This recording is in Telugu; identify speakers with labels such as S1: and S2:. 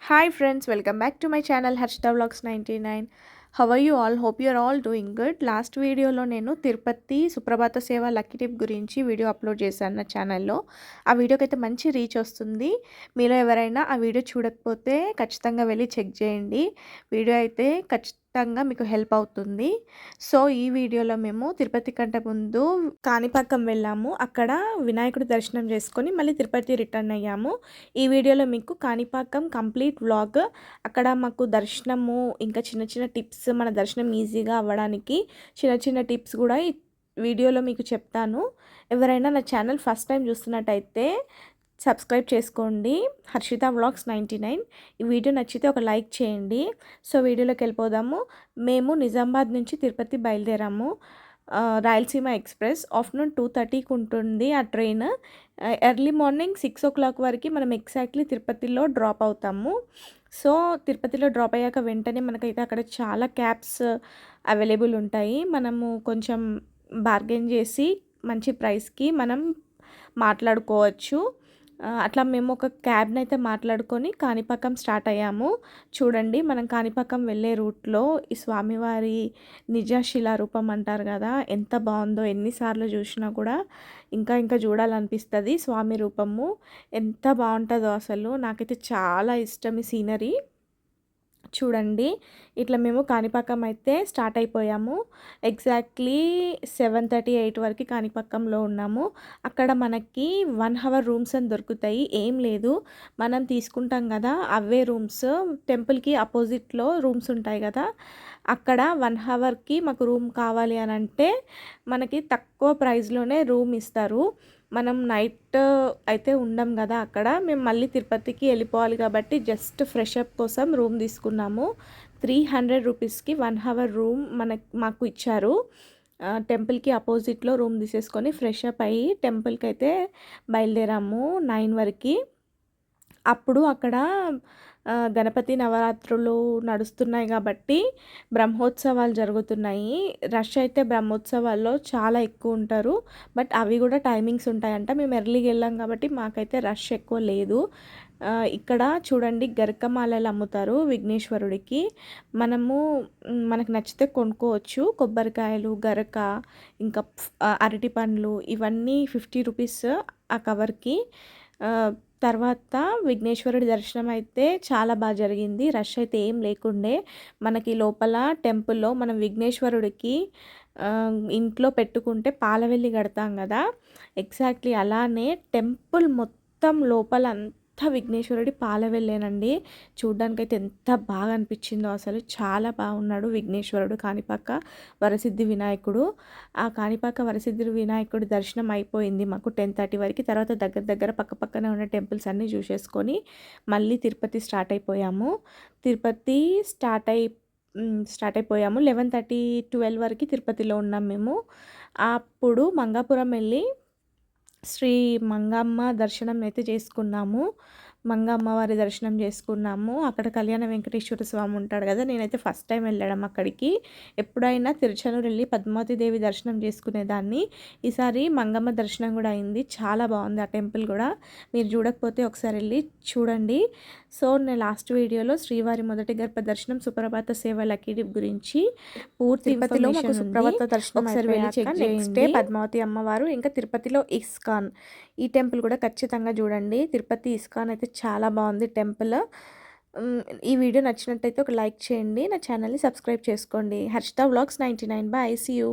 S1: Hi friends, welcome back to my channel Harshita Vlogs 99. How are you all? Hope you are all doing good. Last వీడియోలో నేను తిరుపతి సుప్రభాత సేవ లక్కీ టిప్ గురించి వీడియో అప్లోడ్ చేశాను నా ఛానల్లో. ఆ వీడియోకి అయితే మంచి రీచ్ వస్తుంది. మీలో ఎవరైనా ఆ వీడియో చూడకపోతే ఖచ్చితంగా వెళ్ళి చెక్ చేయండి. వీడియో అయితే ఖచ్చితంగా మీకు హెల్ప్ అవుతుంది. సో ఈ వీడియోలో మేము తిరుపతి కంటే ముందు కాణిపాకం వెళ్ళాము. అక్కడ వినాయకుడి దర్శనం చేసుకొని మళ్ళీ తిరుపతి రిటర్న్ అయ్యాము. ఈ వీడియోలో మీకు కాణిపాకం కంప్లీట్ వ్లాగ్, అక్కడ మాకు దర్శనము, ఇంకా చిన్న చిన్న టిప్స్, మన దర్శనం ఈజీగా అవ్వడానికి చిన్న చిన్న టిప్స్ కూడా ఈ వీడియోలో మీకు చెప్తాను. ఎవరైనా నా ఛానల్ ఫస్ట్ టైం చూస్తున్నట్టయితే సబ్స్క్రైబ్ చేసుకోండి, హర్షిత వ్లాగ్స్ 99. ఈ వీడియో నచ్చితే ఒక లైక్ చేయండి. సో వీడియోలోకి వెళ్ళిపోదాము. మేము నిజామాబాద్ నుంచి తిరుపతి బయలుదేరాము. రాయలసీమ ఎక్స్ప్రెస్. ఆఫ్టర్నూన్ 2:30కి ఉంటుంది ఆ ట్రైన్. ఎర్లీ మార్నింగ్ 6 o'clock వరకు మనం ఎగ్జాక్ట్లీ తిరుపతిలో డ్రాప్ అవుతాము. సో తిరుపతిలో డ్రాప్ అయ్యాక వెంటనే మనకైతే అక్కడ చాలా క్యాబ్స్ అవైలబుల్ ఉంటాయి. మనము కొంచెం బార్గెన్ చేసి మంచి ప్రైస్కి మనం మాట్లాడుకోవచ్చు. అట్లా మేము ఒక క్యాబ్ని అయితే మాట్లాడుకొని కాణిపాకం స్టార్ట్ అయ్యాము. చూడండి, మనం కాణిపాకం వెళ్ళే రూట్లో ఈ స్వామివారి నిజశిలారూపం అంటారు కదా, ఎంత బాగుందో. ఎన్నిసార్లు చూసినా కూడా ఇంకా ఇంకా చూడాలనిపిస్తుంది. స్వామి రూపము ఎంత బాగుంటుందో అసలు. నాకైతే చాలా ఇష్టం ఈ సీనరీ. చూడండి, ఇట్లా మేము కాణిపాకం అయితే స్టార్ట్ అయిపోయాము. ఎగ్జాక్ట్లీ 7:30, 8 వరకు కాణిపాకంలో ఉన్నాము. అక్కడ మనకి 1 hour రూమ్స్ అని దొరుకుతాయి. ఏం లేదు, మనం తీసుకుంటాం కదా అవే రూమ్స్. టెంపుల్కి అపోజిట్లో రూమ్స్ ఉంటాయి కదా, అక్కడ 1 hourకి మాకు రూమ్ కావాలి అని అంటే మనకి తక్కువ ప్రైస్లోనే రూమ్ ఇస్తారు. మనం నైట్ అయితే ఉండం కదా అక్కడ. మేము మళ్ళీ తిరుపతికి వెళ్ళిపోవాలి కాబట్టి జస్ట్ ఫ్రెష్ అప్ కోసం రూమ్ తీసుకున్నాము. 300 రూపీస్కి 1 hour రూమ్ మాకు ఇచ్చారు. టెంపుల్కి అపోజిట్లో రూమ్ తీసేసుకొని ఫ్రెష్ అప్ అయ్యి టెంపుల్కి అయితే బయలుదేరాము 9 వరకు. అప్పుడు అక్కడ గణపతి నవరాత్రులు నడుస్తున్నాయి కాబట్టి బ్రహ్మోత్సవాలు జరుగుతున్నాయి. రష్ అయితే బ్రహ్మోత్సవాల్లో చాలా ఎక్కువ ఉంటారు. బట్ అవి కూడా టైమింగ్స్ ఉంటాయంట. మేము ఎర్లీగా వెళ్ళాం కాబట్టి మాకైతే రష్ ఎక్కువ లేదు. ఇక్కడ చూడండి, గరకమాలలు అమ్ముతారు విఘ్నేశ్వరుడికి. మనకు నచ్చితే కొనుక్కోవచ్చు. కొబ్బరికాయలు, గరక, ఇంకా అరటి పండ్లు, ఇవన్నీ 50 రూపీస్ ఆ కవర్కి. తర్వాత విఘ్నేశ్వరుడి దర్శనం అయితే చాలా బాగా జరిగింది. రష్ అయితే ఏం లేకుండే. మనకి లోపల టెంపుల్లో మనం విఘ్నేశ్వరుడికి ఇంట్లో పెట్టుకుంటే పాలవెల్లి కడతాం కదా, ఎగ్జాక్ట్లీ అలానే టెంపుల్ మొత్తం లోపల అంతా విఘ్నేశ్వరుడి పాలవెల్లేనండి. చూడ్డానికైతే ఎంత బాగా అనిపించిందో అసలు. చాలా బాగున్నాడు విఘ్నేశ్వరుడు, కాణిపాక వరసిద్ధి వినాయకుడు. ఆ కాణిపాక వరసిద్ధి వినాయకుడి దర్శనం అయిపోయింది మాకు 10:30 వరకు. తర్వాత దగ్గర దగ్గర పక్కపక్కనే ఉన్న టెంపుల్స్ అన్నీ చూసేసుకొని మళ్ళీ తిరుపతి స్టార్ట్ అయిపోయాము. తిరుపతి స్టార్ట్ అయిపోయాము. 11:30, 12 వరకు తిరుపతిలో ఉన్నాం మేము. అప్పుడు మంగాపురం వెళ్ళి శ్రీ మంగమ్మ దర్శనం అయితే చేసుకున్నాము. మంగమ్మ వారి దర్శనం చేసుకున్నాము. అక్కడ కళ్యాణ వెంకటేశ్వర స్వామి ఉంటాడు కదా. నేనైతే ఫస్ట్ టైం వెళ్ళడం అక్కడికి. ఎప్పుడైనా తిరుచనూరు వెళ్ళి పద్మావతిదేవి దర్శనం చేసుకునేదాన్ని. ఈసారి మంగమ్మ దర్శనం కూడా అయింది. చాలా బాగుంది ఆ టెంపుల్ కూడా. మీరు చూడకపోతే ఒకసారి వెళ్ళి చూడండి. సో నేను లాస్ట్ వీడియోలో శ్రీవారి మొదటి గర్భ దర్శనం, సుప్రభాత సేవ లక్కీ డిప్ గురించి పూర్తి తిరుపతిలో మాకు
S2: ఇన్ఫర్మేషన్ ఉంది.
S1: సుప్రభాత దర్శనం
S2: ఒకసారి వెళ్ళి
S1: అయిపోయాక
S2: చెక్
S1: నెక్స్ట్ డే
S2: చేయండి.
S1: పద్మావతి అమ్మవారు, ఇంకా తిరుపతిలో ఇస్కాన్, ఈ టెంపుల్ కూడా ఖచ్చితంగా చూడండి. తిరుపతి ఇస్కాన్ అయితే చాలా బాగుంది టెంపుల్. ఈ వీడియో నచ్చినట్టయితే ఒక లైక్ చేయండి, నా ఛానల్ని సబ్స్క్రైబ్ చేసుకోండి. Harshita vlogs 99. Bye, see you.